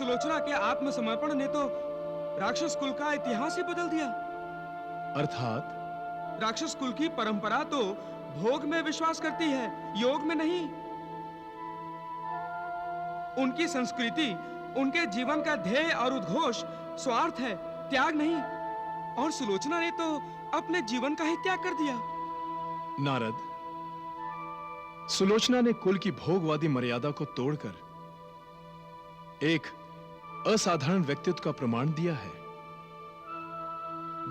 सुलोचना के आत्मसमर्पण ने तो राक्षस कुल का इतिहास ही बदल दिया। अर्थात राक्षस कुल की परंपरा तो भोग में विश्वास करती है, योग में नहीं। उनकी संस्कृति, उनके जीवन का ध्येय और उद्घोष स्वार्थ है, त्याग नहीं। और सुलोचना ने तो अपने जीवन का ही त्याग कर दिया। नारद, सुलोचना ने कुल की भोगवादी मर्यादा को तोड़कर एक असाधारण व्यक्तित्व का प्रमाण दिया है।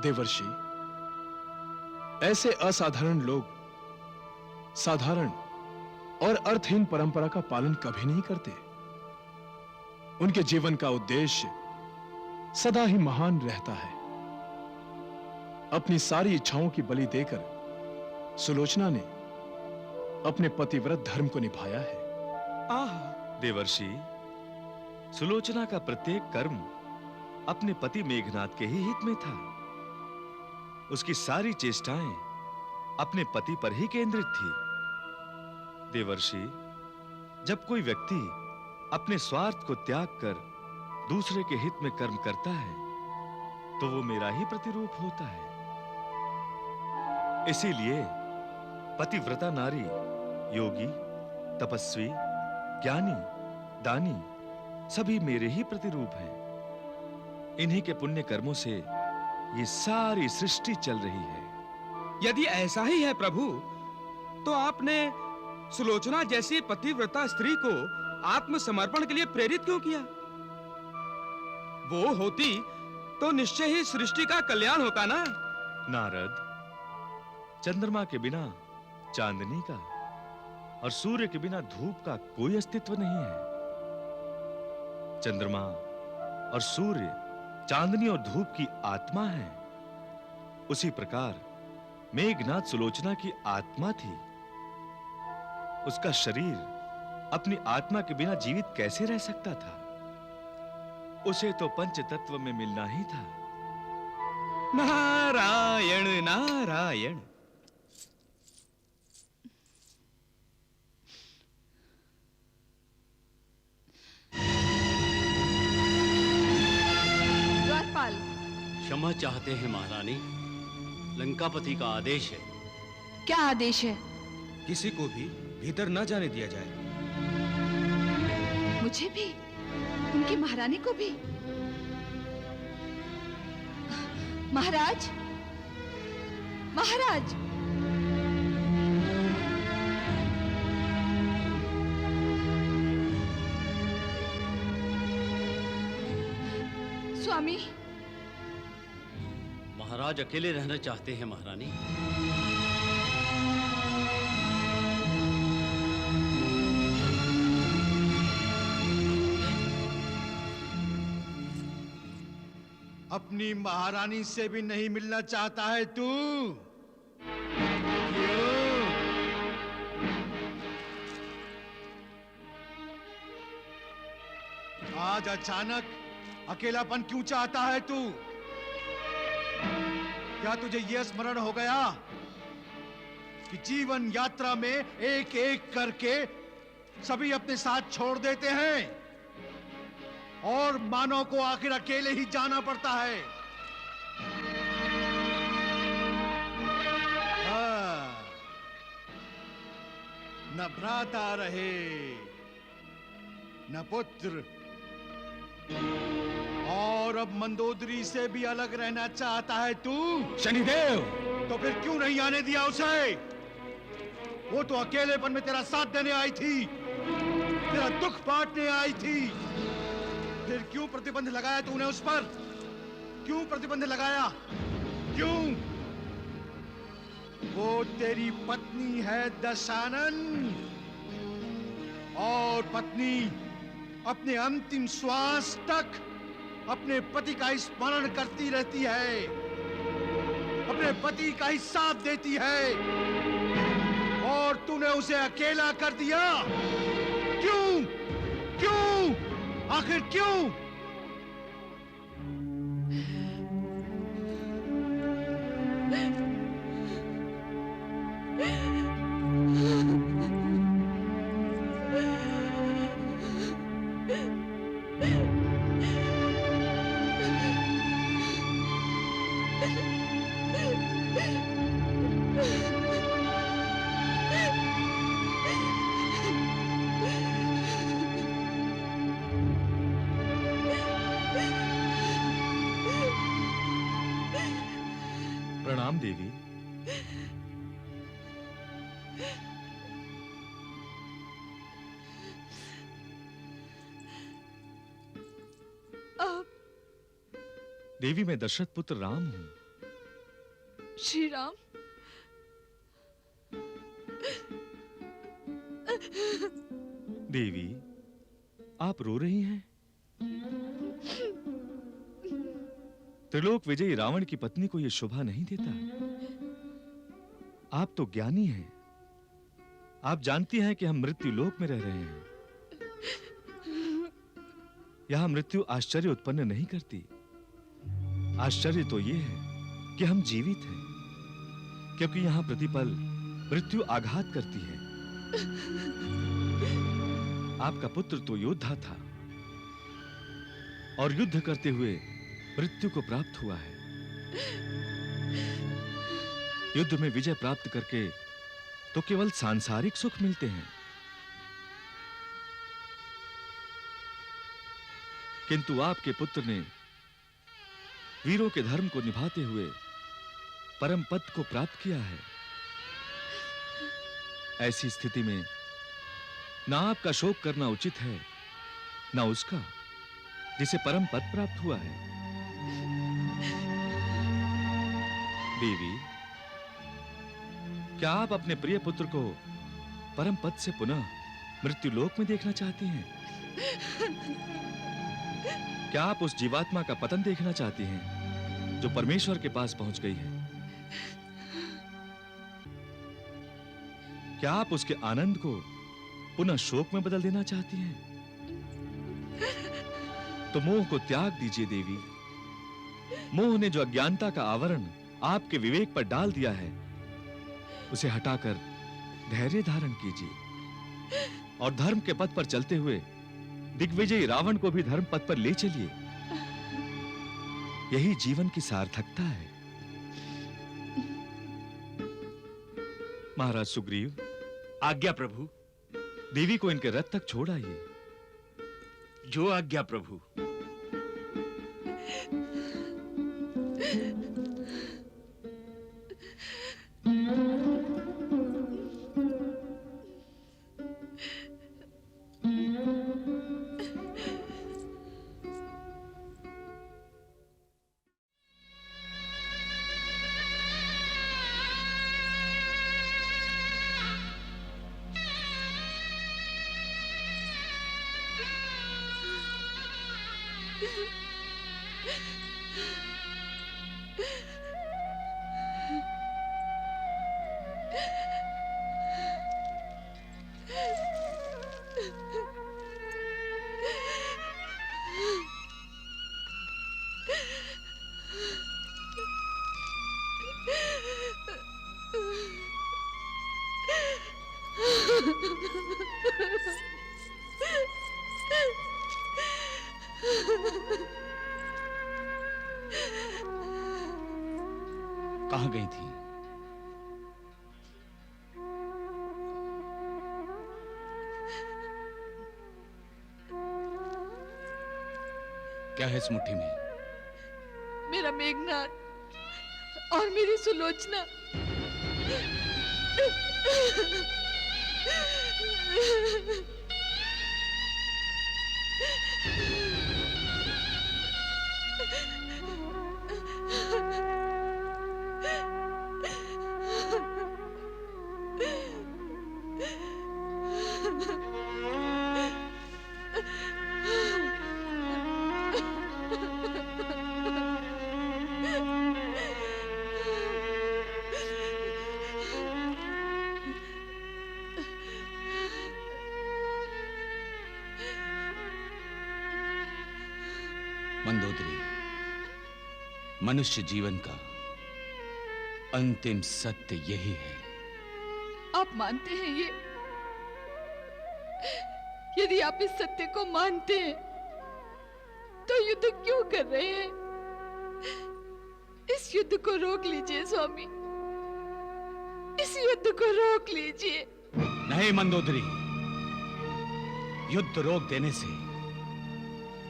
देवर्षि, ऐसे असाधारण लोग साधारण और अर्थहीन परंपरा का पालन कभी नहीं करते। उनके जीवन का उद्देश्य सदा ही महान रहता है। अपनी सारी इच्छाओं की बलि देकर सुलोचना ने अपने पतिव्रत धर्म को निभाया है। देवर्षि, सुलोचना का प्रत्येक कर्म अपने पति मेघनाद के ही हित में था। उसकी सारी चेष्टाएं अपने पति पर ही केंद्रित थी। देवर्षि, जब कोई व्यक्ति अपने स्वार्थ को त्याग कर दूसरे के हित में कर्म करता है तो वो मेरा ही प्रतिरूप होता है। इसीलिए पतिव्रता नारी योगी, तपस्वी, ज्ञानी, दानी सभी मेरे ही प्रतिरूप हैं। इन्हीं के पुण्य कर्मों से ये सारी सृष्टि चल रही है। यदि ऐसा ही है प्रभु, तो आपने सुलोचना जैसी पतिव्रता स्त्री को आत्मसमर्पण के लिए प्रेरित क्यों किया? वो होती तो निश्चय ही सृष्टि का कल्याण होता ना। नारद, चंद्रमा के बिना चांदनी का और सूर्य के बिना धूप का कोई अस्तित्व नहीं है। चंद्रमा और सूर्य चांदनी और धूप की आत्मा है। उसी प्रकार मेघनाद सुलोचना की आत्मा थी। उसका शरीर अपनी आत्मा के बिना जीवित कैसे रह सकता था? उसे तो पंच तत्व में मिलना ही था। नारायण नारायण। द्वारपाल, क्षमा चाहते हैं महारानी, लंकापति का आदेश है। क्या आदेश है? किसी को भी भीतर न जाने दिया जाए। मुझे भी, उनकी महारानी को भी। महाराज, महाराज। स्वामी, महाराज अकेले रहना चाहते हैं महारानी। अपनी महारानी से भी नहीं मिलना चाहता है तू? क्यों? आज अचानक अकेलापन क्यों चाहता है तू? क्या तुझे यह स्मरण हो गया कि जीवन यात्रा में एक एक करके सभी अपने साथ छोड़ देते हैं और मानव को आखिर अकेले ही जाना पड़ता है? न भ्राता रहे, न पुत्र, और अब मंदोदरी से भी अलग रहना चाहता है तू? शनिदेव, तो फिर क्यों नहीं आने दिया उसे? वो तो अकेलेपन में तेरा साथ देने आई थी, तेरा दुख बांटने आई थी। फिर क्यों प्रतिबंध लगाया तूने उस पर? क्यों प्रतिबंध लगाया? क्यों? वो तेरी पत्नी है दशानन, और पत्नी अपने अंतिम श्वास तक अपने पति का ही स्मरण करती रहती है, अपने पति का ही साथ देती है, और तूने उसे अकेला कर दिया। क्यों? क्यों? आखिर क्यों? प्रणाम देवी। आप देवी, मैं दशरथ पुत्र राम हूं। श्री राम। देवी, आप रो रही हैं? त्रिलोक विजयी रावण की पत्नी को यह शोभा नहीं देता। आप तो ज्ञानी हैं। आप जानती हैं कि हम मृत्यु लोक में रह रहे हैं। यहां मृत्यु आश्चर्य उत्पन्न नहीं करती। आश्चर्य तो यह है कि हम जीवित हैं, क्योंकि यहां प्रतिपल मृत्यु आघात करती है। आपका पुत्र तो योद्धा था और युद्ध करते हुए मृत्यु को प्राप्त हुआ है। युद्ध में विजय प्राप्त करके तो केवल सांसारिक सुख मिलते हैं, किंतु आपके पुत्र ने वीरों के धर्म को निभाते हुए परम पद को प्राप्त किया है। ऐसी स्थिति में ना आपका शोक करना उचित है, ना उसका जिसे परम पद प्राप्त हुआ है। देवी, क्या आप अपने प्रिय पुत्र को परम पद से पुनः मृत्यु लोक में देखना चाहती हैं? क्या आप उस जीवात्मा का पतन देखना चाहती हैं जो परमेश्वर के पास पहुंच गई है? क्या आप उसके आनंद को पुनः शोक में बदल देना चाहती हैं? तो मोह को त्याग दीजिए देवी। मोह ने जो अज्ञानता का आवरण आपके विवेक पर डाल दिया है, उसे हटाकर धैर्य धारण कीजिए और धर्म के पथ पर चलते हुए दिग्विजयी रावण को भी धर्म पथ पर ले चलिए। यही जीवन की सार्थकता है। महाराज सुग्रीव, आज्ञा प्रभु। देवी को इनके रथ तक छोड़ आइए। जो आज्ञा प्रभु। कहां गई थी? क्या है इस मुट्ठी में? मेरा मेघनाथ और मेरी सुलोचना। मंदोदरी, मनुष्य जीवन का अंतिम सत्य यही है। आप मानते हैं ये? यदि आप इस सत्य को मानते हैं तो युद्ध क्यों कर रहे हैं? इस युद्ध को रोक लीजिए स्वामी, इस युद्ध को रोक लीजिए। नहीं मंदोदरी, युद्ध रोक देने से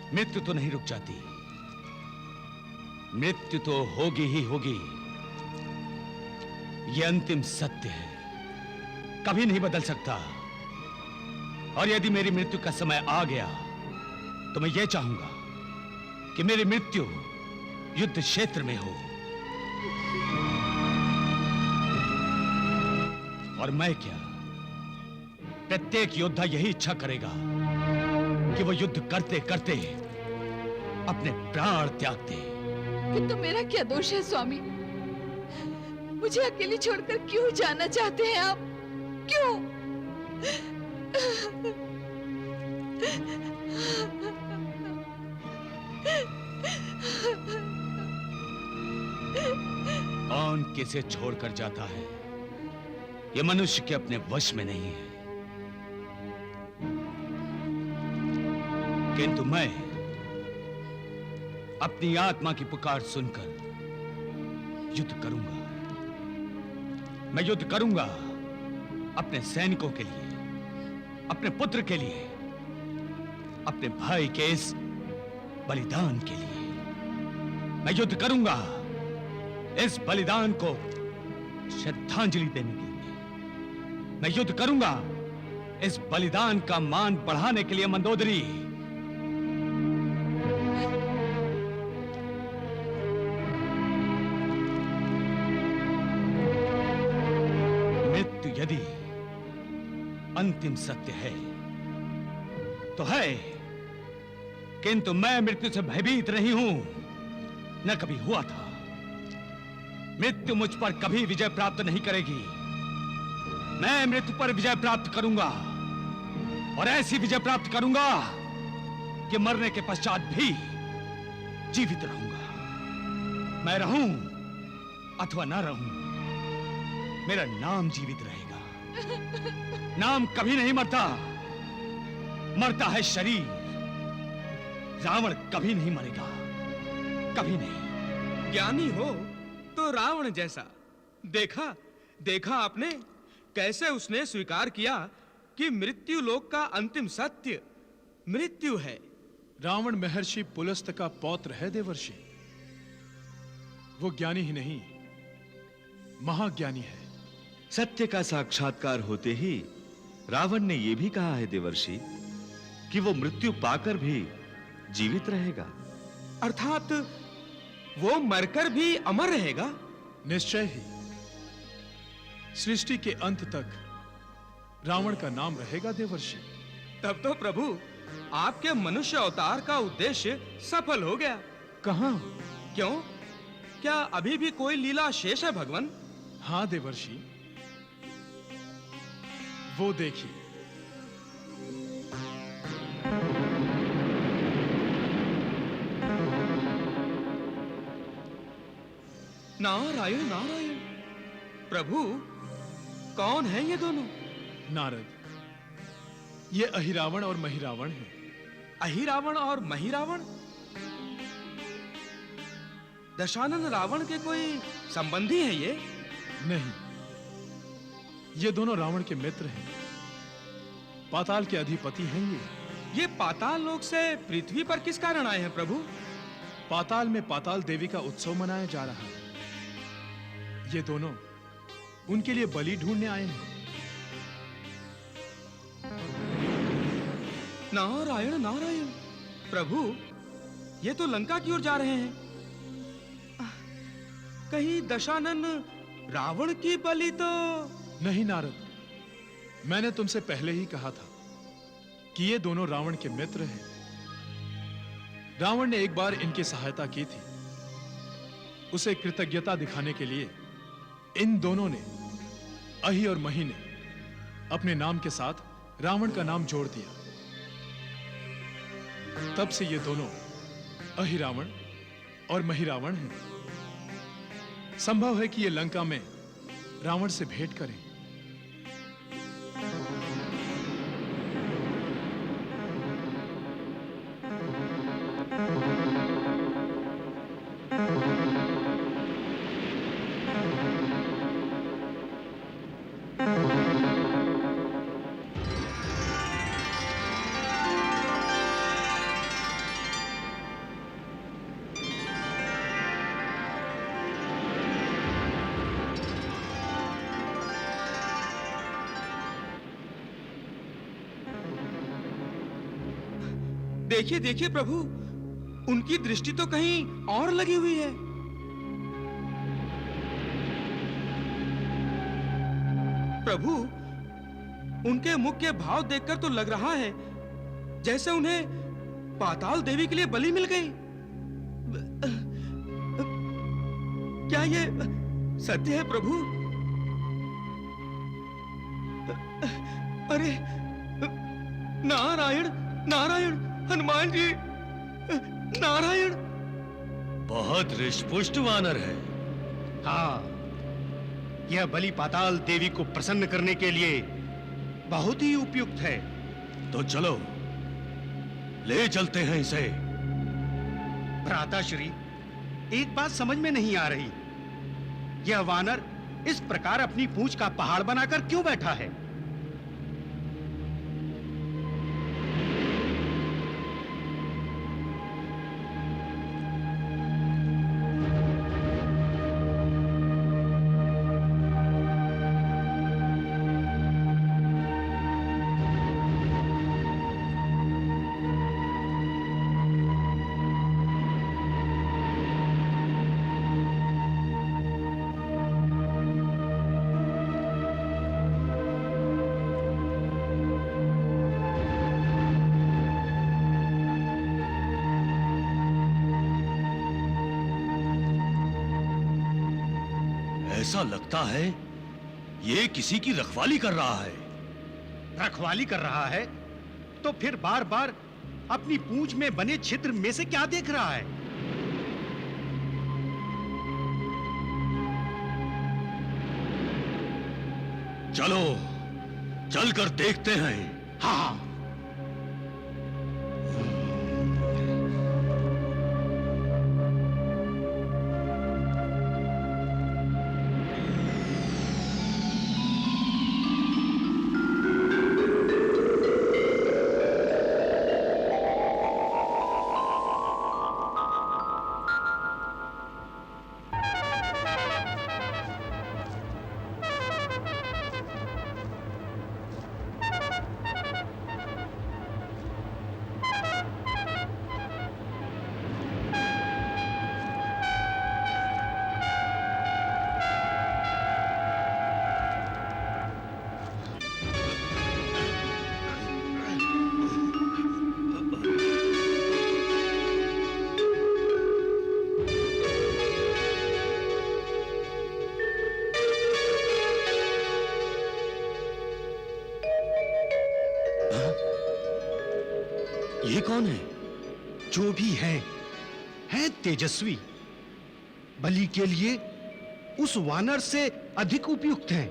मृत्यु तो नहीं रुक जाती। मृत्यु तो होगी ही होगी। ये अंतिम सत्य है, कभी नहीं बदल सकता। और यदि मेरी मृत्यु का समय आ गया तो मैं ये चाहूंगा कि मेरी मृत्यु युद्ध क्षेत्र में हो, और मैं क्या, प्रत्येक योद्धा यही इच्छा करेगा कि वो युद्ध करते करते अपने प्राण त्याग दे। किंतु मेरा क्या दोष है स्वामी? मुझे अकेली छोड़कर क्यों जाना चाहते हैं आप? क्यों? कौन किसे छोड़कर जाता है, ये मनुष्य के अपने वश में नहीं है। किंतु मैं अपनी आत्मा की पुकार सुनकर युद्ध करूंगा। मैं युद्ध करूंगा अपने सैनिकों के लिए, अपने पुत्र के लिए, अपने भाई के इस बलिदान के लिए। मैं युद्ध करूंगा इस बलिदान को श्रद्धांजलि देने के लिए। मैं युद्ध करूंगा इस बलिदान का मान बढ़ाने के लिए। मंदोदरी, मृत्यु यदि अंतिम सत्य है तो है, किंतु मैं मृत्यु से भयभीत नहीं हूं, न कभी हुआ था। मृत्यु मुझ पर कभी विजय प्राप्त नहीं करेगी। मैं मृत्यु पर विजय प्राप्त करूंगा, और ऐसी विजय प्राप्त करूंगा कि मरने के पश्चात भी जीवित रहूंगा। मैं रहूं अथवा ना रहूं, मेरा नाम जीवित रहेगा। नाम कभी नहीं मरता, मरता है शरीर। रावण कभी नहीं मरेगा, कभी नहीं। ज्ञानी हो तो रावण जैसा। देखा आपने कैसे उसने स्वीकार किया कि मृत्यु लोक का अंतिम सत्य मृत्यु है। रावण महर्षि पुलस्त का पौत्र है देवर्षि। वो ज्ञानी ही नहीं, महाज्ञानी है। सत्य का साक्षात्कार होते ही रावण ने यह भी कहा है देवर्षि कि वो मृत्यु पाकर भी जीवित रहेगा। अर्थात वो मरकर भी अमर रहेगा। निश्चय ही। सृष्टि के अंत तक रावण का नाम रहेगा देवर्षि। तब तो प्रभु आपके मनुष्य अवतार का उद्देश्य सफल हो गया। कहां? क्यों? क्या अभी भी कोई लीला शेष है भगवान? हां देवर्षि, वो देखिए। नारायण नारायण। प्रभु कौन है ये दोनों? नारद, ये अहिरावण और महिरावण हैं। अहिरावण और महिरावण? दशानन रावण के कोई संबंधी हैं ये? नहीं, ये दोनों रावण के मित्र हैं। पाताल के अधिपति हैं ये। पाताल लोक से पृथ्वी पर किस कारण आए हैं प्रभु? पाताल में पाताल देवी का उत्सव मनाया जा रहा है। ये दोनों उनके लिए बलि ढूंढने आए हैं। नारायण नारायण। प्रभु ये तो लंका की ओर जा रहे हैं। कहीं दशानन रावण की बलि तो नहीं नारद, मैंने तुमसे पहले ही कहा था कि ये दोनों रावण के मित्र हैं। रावण ने एक बार इनकी सहायता की थी। उसे कृतज्ञता दिखाने के लिए इन दोनों ने, अहि और मही ने, अपने नाम के साथ रावण का नाम जोड़ दिया। तब से ये दोनों अहिरावण और महिरावण हैं। संभव है कि ये लंका में रावण से भेंट करें। देखिए देखिए प्रभु, उनकी दृष्टि तो कहीं और लगी हुई है। प्रभु, उनके मुख के भाव देखकर तो लग रहा है जैसे उन्हें पाताल देवी के लिए बलि मिल गई। क्या ये सत्य है प्रभु? अरे नारायण नारायण, हनुमान जी, नारायण। बहुत हृष्टपुष्ट वानर है। हाँ, यह बलि पाताल देवी को प्रसन्न करने के लिए बहुत ही उपयुक्त है। तो चलो ले चलते हैं इसे। भ्राताश्री, एक बात समझ में नहीं आ रही, यह वानर इस प्रकार अपनी पूंछ का पहाड़ बनाकर क्यों बैठा है? ऐसा लगता है ये किसी की रखवाली कर रहा है। रखवाली कर रहा है तो फिर बार बार अपनी पूंछ में बने छिद्र में से क्या देख रहा है? चलो चलकर देखते हैं। हाँ, ये कौन है? जो भी हैं तेजस्वी, बलि के लिए उस वानर से अधिक उपयुक्त हैं।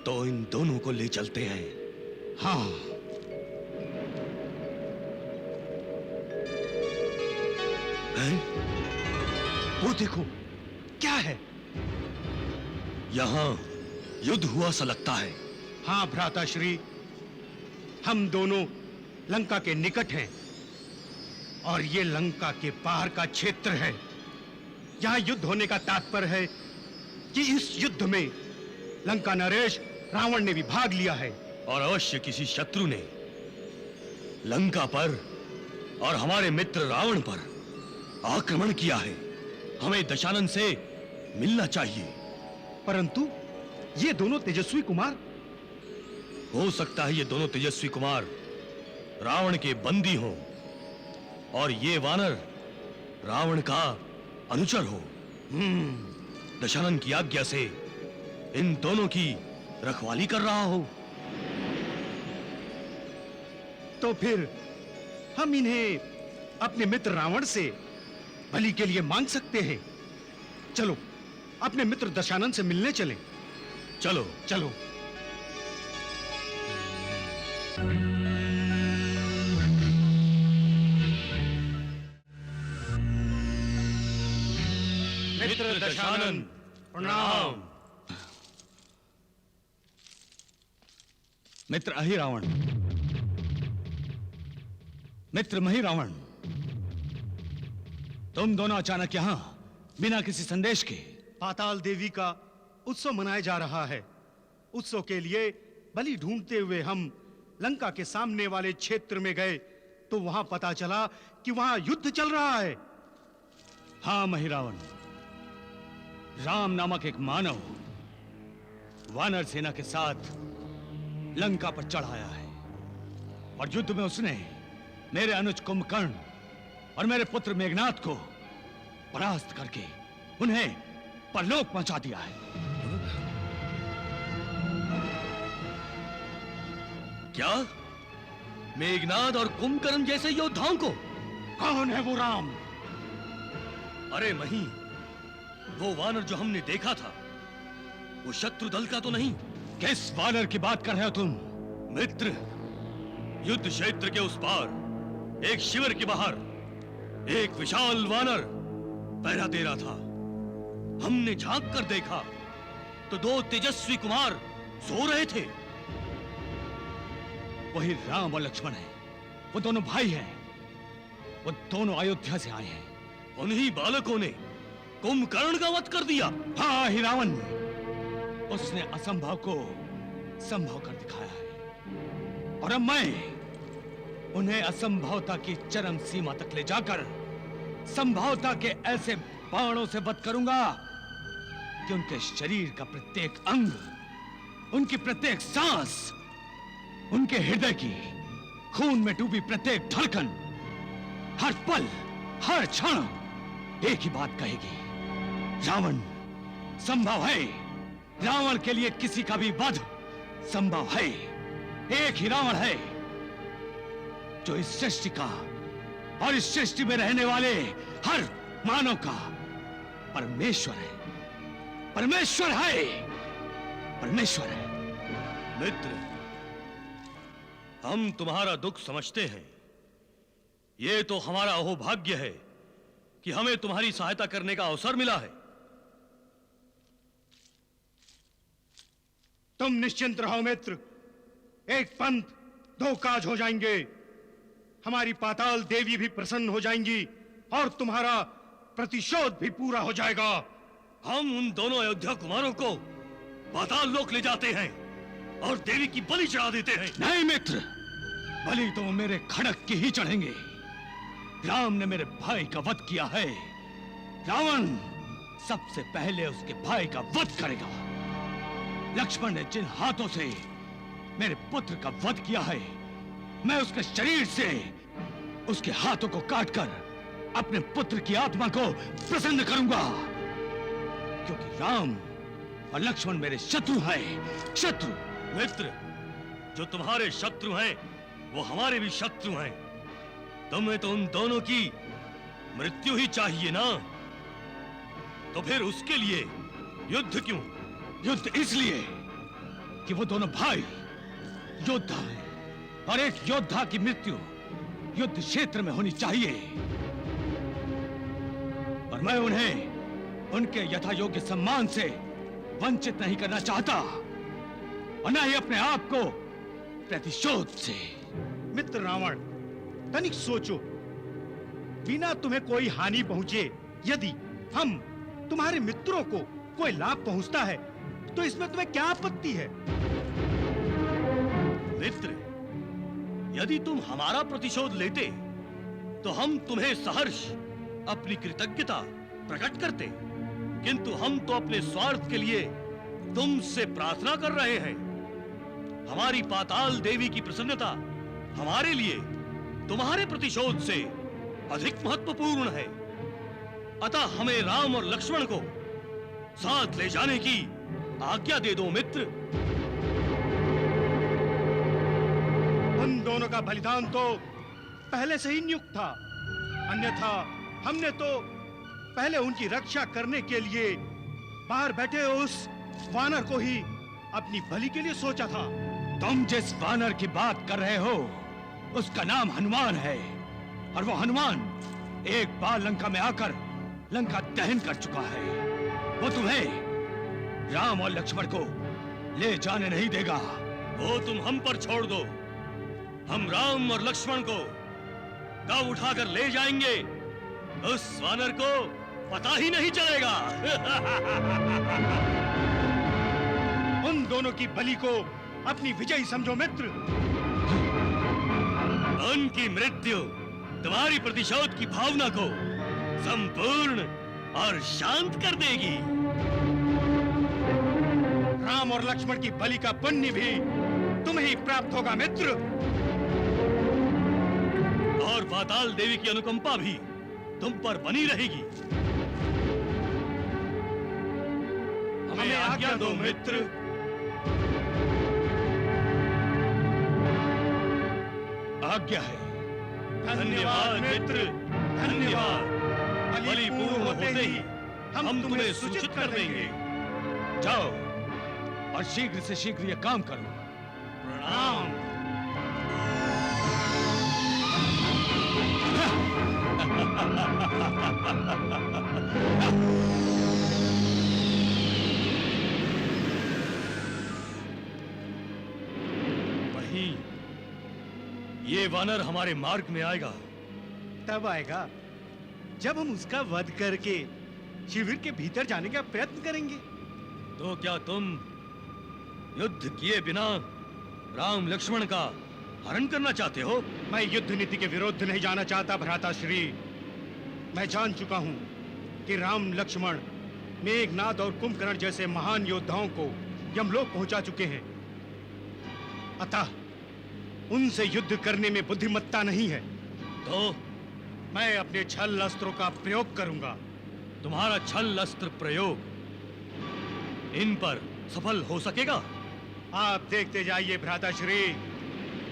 तो इन दोनों को ले चलते हैं। हाँ, हैं? वो देखो, क्या है? यहां युद्ध हुआ सा लगता है। हाँ भ्राताश्री, हम दोनों लंका के निकट हैं और ये लंका के बाहर का क्षेत्र है। यहां युद्ध होने का तात्पर्य है कि इस युद्ध में लंका नरेश रावण ने भी भाग लिया है। और अवश्य किसी शत्रु ने लंका पर और हमारे मित्र रावण पर आक्रमण किया है। हमें दशानन से मिलना चाहिए। परंतु ये दोनों तेजस्वी कुमार, हो सकता है ये दोनों तेजस्वी कुमार रावण के बंदी हों और ये वानर रावण का अनुचर हो। दशानन की आज्ञा से इन दोनों की रखवाली कर रहा हो। तो फिर हम इन्हें अपने मित्र रावण से बलि के लिए मांग सकते हैं। चलो अपने मित्र दशानन से मिलने चलें। चलो चलो। मित्र दशानन, प्रणाम। मित्र अहिरावण, मित्र महिरावण, तुम दोनों अचानक यहां बिना किसी संदेश के? पाताल देवी का उत्सव मनाया जा रहा है। उत्सव के लिए बलि ढूंढते हुए हम लंका के सामने वाले क्षेत्र में गए तो वहां पता चला कि वहां युद्ध चल रहा है। हाँ महिरावण, राम नामक एक मानव वानर सेना के साथ लंका पर चढ़ आया है और युद्ध में उसने मेरे अनुज कुंभकर्ण और मेरे पुत्र मेघनाद को परास्त करके उन्हें परलोक पहुंचा दिया है। क्या मेघनाद और कुंभकर्ण जैसे योद्धाओं को? कौन है वो राम? अरे मही, वो वानर जो हमने देखा था वो शत्रु दल का तो नहीं? किस वानर की बात कर रहे हो तुम? मित्र, युद्ध क्षेत्र के उस पार एक शिविर के बाहर एक विशाल वानर पहरा दे रहा था। हमने झांक कर देखा तो 2 तेजस्वी कुमार सो रहे थे। वही राम और लक्ष्मण है, वो दोनों भाई हैं। वो दोनों अयोध्या से आए हैं। उन्हीं बालकों ने कुंभकर्ण का वध कर दिया। हाँ हिरावन, उसने असंभव को संभव कर दिखाया है और अब मैं उन्हें असंभवता की चरम सीमा तक ले जाकर संभवता के ऐसे बाणों से वध करूंगा कि उनके शरीर का प्रत्येक अंग, उनकी प्रत्येक सांस, उनके हृदय की खून में डूबी प्रत्येक धड़कन हर पल हर क्षण एक ही बात कहेगी, रावण संभव है। रावण के लिए किसी का भी वध संभव है। एक ही रावण है जो इस सृष्टि का और इस सृष्टि में रहने वाले हर मानव का परमेश्वर है। परमेश्वर है, परमेश्वर है। मित्र, हम तुम्हारा दुख समझते हैं। ये तो हमारा अहोभाग्य है कि हमें तुम्हारी सहायता करने का अवसर मिला है। तुम निश्चिंत रहो मित्र, एक पंथ 2 काज हो जाएंगे। हमारी पाताल देवी भी प्रसन्न हो जाएंगी और तुम्हारा प्रतिशोध भी पूरा हो जाएगा। हम उन दोनों अयोध्या कुमारों को पाताल लोक ले जाते हैं और देवी की बलि चढ़ा देते हैं। नहीं मित्र, बलि तो मेरे खड़क की ही चढ़ेंगे। राम ने मेरे भाई का वध किया है। रावण सबसे पहले उसके भाई का वध करेगा। लक्ष्मण ने जिन हाथों से मेरे पुत्र का वध किया है, मैं उसके शरीर से उसके हाथों को काटकर अपने पुत्र की आत्मा को प्रसन्न करूंगा, क्योंकि राम और लक्ष्मण मेरे शत्रु हैं। शत्रु। मित्र, जो तुम्हारे शत्रु हैं वो हमारे भी शत्रु हैं। तुम्हें तो उन दोनों की मृत्यु ही चाहिए ना, तो फिर उसके लिए युद्ध क्यों? युद्ध इसलिए कि वो दोनों भाई योद्धा हैं और एक योद्धा की मृत्यु युद्ध क्षेत्र में होनी चाहिए। और मैं उन्हें उनके यथा योग्य सम्मान से वंचित नहीं करना चाहता और न ही अपने आप को प्रतिशोध से। मित्र रावण, तनिक सोचो, बिना तुम्हें कोई हानि पहुंचे यदि हम तुम्हारे मित्रों को कोई लाभ पहुंचता है तो इसमें तुम्हें क्या आपत्ति है? मित्र, यदि तुम हमारा प्रतिशोध लेते तो हम तुम्हें सहर्ष अपनी कृतज्ञता प्रकट करते, किंतु हम तो अपने स्वार्थ के लिए तुमसे प्रार्थना कर रहे हैं। हमारी पाताल देवी की प्रसन्नता हमारे लिए तुम्हारे प्रतिशोध से अधिक महत्वपूर्ण है। अतः हमें राम और लक्ष्मण को साथ ले जाने की आज्ञा दे दो मित्र। उन दोनों का बलिदान तो पहले से ही नियुक्त था, अन्यथा हमने तो पहले उनकी रक्षा करने के लिए बाहर बैठे उस वानर को ही अपनी बलि के लिए सोचा था। तुम जिस वानर की बात कर रहे हो उसका नाम हनुमान है और वो हनुमान एक बार लंका में आकर लंका दहन कर चुका है। वो तुम्हें राम और लक्ष्मण को ले जाने नहीं देगा। वो तुम हम पर छोड़ दो। हम राम और लक्ष्मण को कब उठाकर ले जाएंगे उस वानर को पता ही नहीं चलेगा। उन दोनों की बलि को अपनी विजयी समझो मित्र। उनकी मृत्यु तुम्हारी प्रतिशोध की भावना को संपूर्ण और शांत कर देगी। राम और लक्ष्मण की बलि का पुण्य भी तुम्हें ही प्राप्त होगा मित्र। और पाताल देवी की अनुकंपा भी तुम पर बनी रहेगी। हमें आज्ञा दो मित्र। आज्ञा है। धन्यवाद मित्र, धन्यवाद। बलि पूर्ण होते ही हम तुम्हें सूचित कर देंगे। जाओ और शीघ्र से शीघ्र यह काम करो। प्रणाम। वही ये वानर हमारे मार्ग में आएगा। तब आएगा जब हम उसका वध करके शिविर के भीतर जाने का प्रयत्न करेंगे। तो क्या तुम युद्ध किए बिना राम लक्ष्मण का हरण करना चाहते हो? मैं युद्ध नीति के विरुद्ध नहीं जाना चाहता भ्राताश्री। मैं जान चुका हूं कि राम लक्ष्मण मेघनाद और कुंभकर्ण जैसे महान योद्धाओं को यमलोक पहुंचा चुके हैं। अतः उनसे युद्ध करने में बुद्धिमत्ता नहीं है। तो मैं अपने छल अस्त्रों का प्रयोग करूंगा। तुम्हारा छल अस्त्र प्रयोग इन पर सफल हो सकेगा? आप देखते जाइए भ्राताश्री,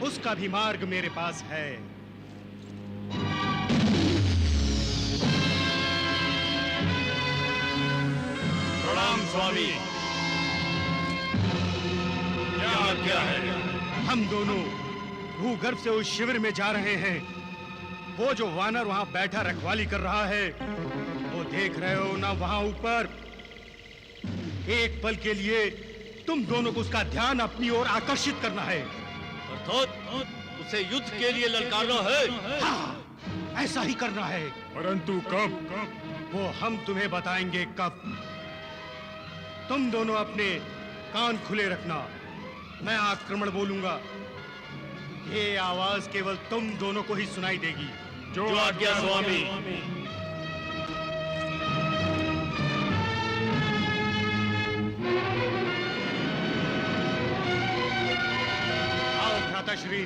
उसका भी मार्ग मेरे पास है। प्रणाम स्वामी। क्या है? हम दोनों भूगर्भ से उस शिविर में जा रहे हैं। वो जो वानर वहां बैठा रखवाली कर रहा है, वो देख रहे हो ना, वहां ऊपर एक पल के लिए तुम दोनों को उसका ध्यान अपनी ओर आकर्षित करना है। अर्थात उसे युद्ध के लिए ललकारना है। हाँ, ऐसा ही करना है। परंतु कब? वो हम तुम्हें बताएंगे कब। तुम दोनों अपने कान खुले रखना। मैं आक्रमण बोलूंगा, ये आवाज केवल तुम दोनों को ही सुनाई देगी। जो आज्ञा स्वामी। आओ भ्राताश्री।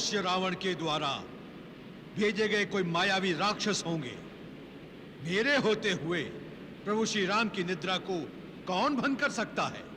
अवश्य रावण के द्वारा भेजे गए कोई मायावी राक्षस होंगे। मेरे होते हुए प्रभु श्री राम की निद्रा को कौन भंग कर सकता है?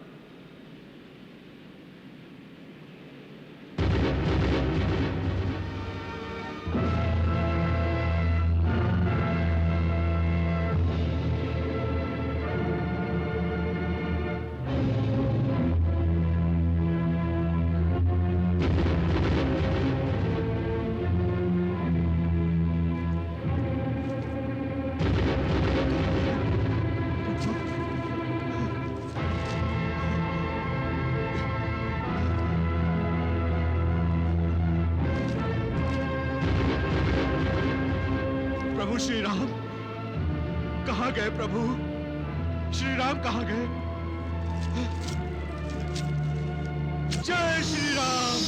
प्रभु श्री राम कहां गए? प्रभु श्री राम कहां गए? जय श्री राम।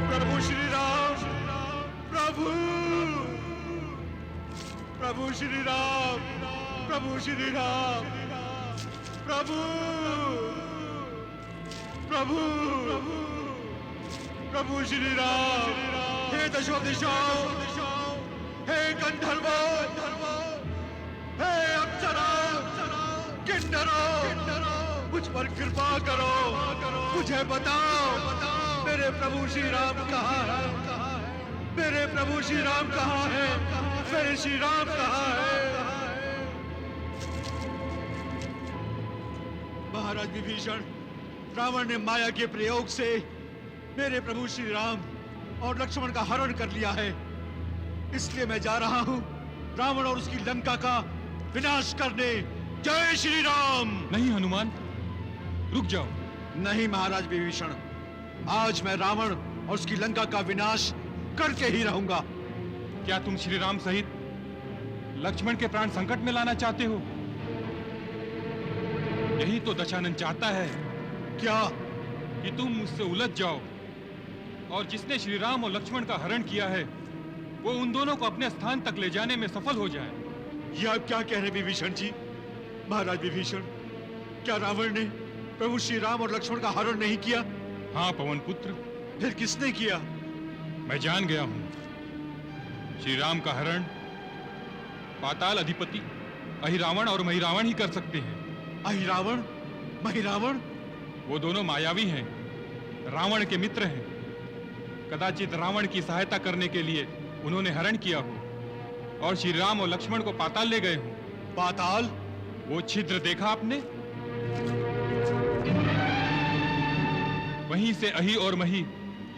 प्रभु श्री राम, प्रभु प्रभु श्री राम, प्रभु श्री राम, प्रभु प्रभु प्रभु श्री राम। हे दशो दिशाओं, हे गंधर्वो, हे अप्सरा, किन्नरों, मुझ पर कृपा करो, मुझे बताओ मेरे प्रभु श्री राम कहाँ है? मेरे प्रभु श्री राम कहाँ है? मेरे श्री राम कहाँ है? महाराज विभीषण, रावण ने माया के प्रयोग से मेरे प्रभु श्री राम और लक्ष्मण का हरण कर लिया है। इसलिए मैं जा रहा हूं रावण और उसकी लंका का विनाश करने। जय श्री राम। नहीं हनुमान, रुक जाओ। नहीं महाराज विभीषण, आज मैं रावण और उसकी लंका का विनाश करके ही रहूंगा। क्या तुम श्री राम सहित लक्ष्मण के प्राण संकट में लाना चाहते हो? यही तो दशानन चाहता है। क्या? कि तुम मुझसे उलझ जाओ और जिसने श्री राम और लक्ष्मण का हरण किया है वो उन दोनों को अपने स्थान तक ले जाने में सफल हो जाए। ये आप क्या कह रहे विभीषण जी? महाराज विभीषण, क्या रावण ने प्रभु श्री राम और लक्ष्मण का हरण नहीं किया? हाँ पवन पुत्र। फिर किसने किया? मैं जान गया हूं। श्री राम का हरण पाताल अधिपति अहिरावण और महिरावण ही कर सकते हैं। अहिरावण, महिरावण? वो दोनों मायावी हैं, रावण के मित्र हैं। कदाचित रावण की सहायता करने के लिए उन्होंने हरण किया हो और श्री राम और लक्ष्मण को पाताल ले गए हो। पाताल? वो छिद्र देखा आपने? वहीं से अहि और मही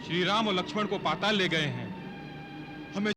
श्री राम और लक्ष्मण को पाताल ले गए हैं। हमें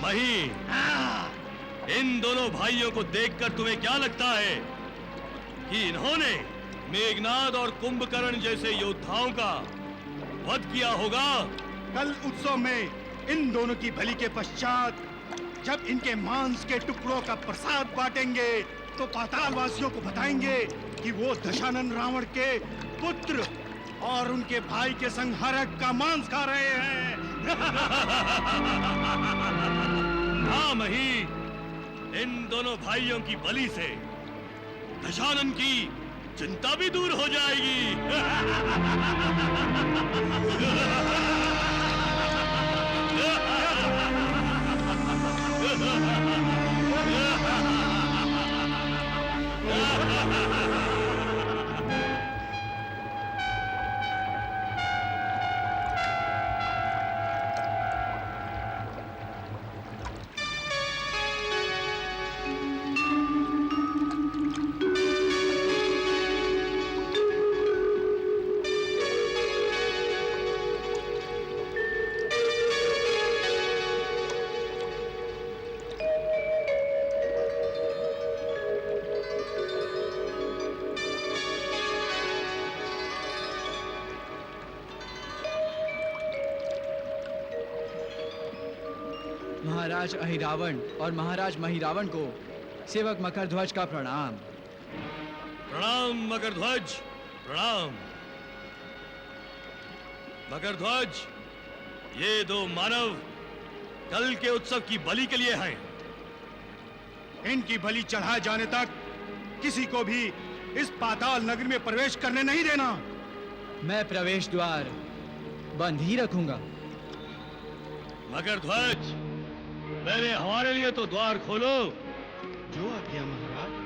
मही, इन दोनों भाइयों को देखकर तुम्हें क्या लगता है कि इन्होंने मेघनाद और कुंभकर्ण जैसे योद्धाओं का वध किया होगा? कल उत्सव में इन दोनों की बलि के पश्चात जब इनके मांस के टुकड़ों का प्रसाद बांटेंगे तो पाताल वासियों को बताएंगे कि वो दशानन रावण के पुत्र और उनके भाई के संग हरक का मांस खा रहे हैं। हाँ मही, इन दोनों भाइयों की बलि से दशानन की चिंता भी दूर हो जाएगी। महाराज अहिरावण और महाराज महिरावण को सेवक मकरध्वज का प्रणाम। प्रणाम मकरध्वज, प्रणाम। मकरध्वज, ये दो मानव कल के उत्सव की बलि के लिए हैं। इनकी बलि चढ़ाए जाने तक किसी को भी इस पाताल नगरी में प्रवेश करने नहीं देना। मैं प्रवेश द्वार बंद ही रखूंगा। मकरध्वज, पहले हमारे लिए तो द्वार खोलो। जो आज्ञा महाराज।